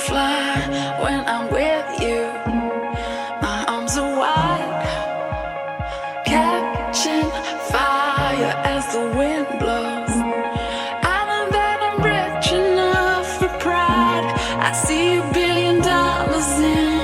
fly when I'm with you. My arms are wide, catching fire as the wind blows. I know that I'm rich enough for pride. I see $1 billion in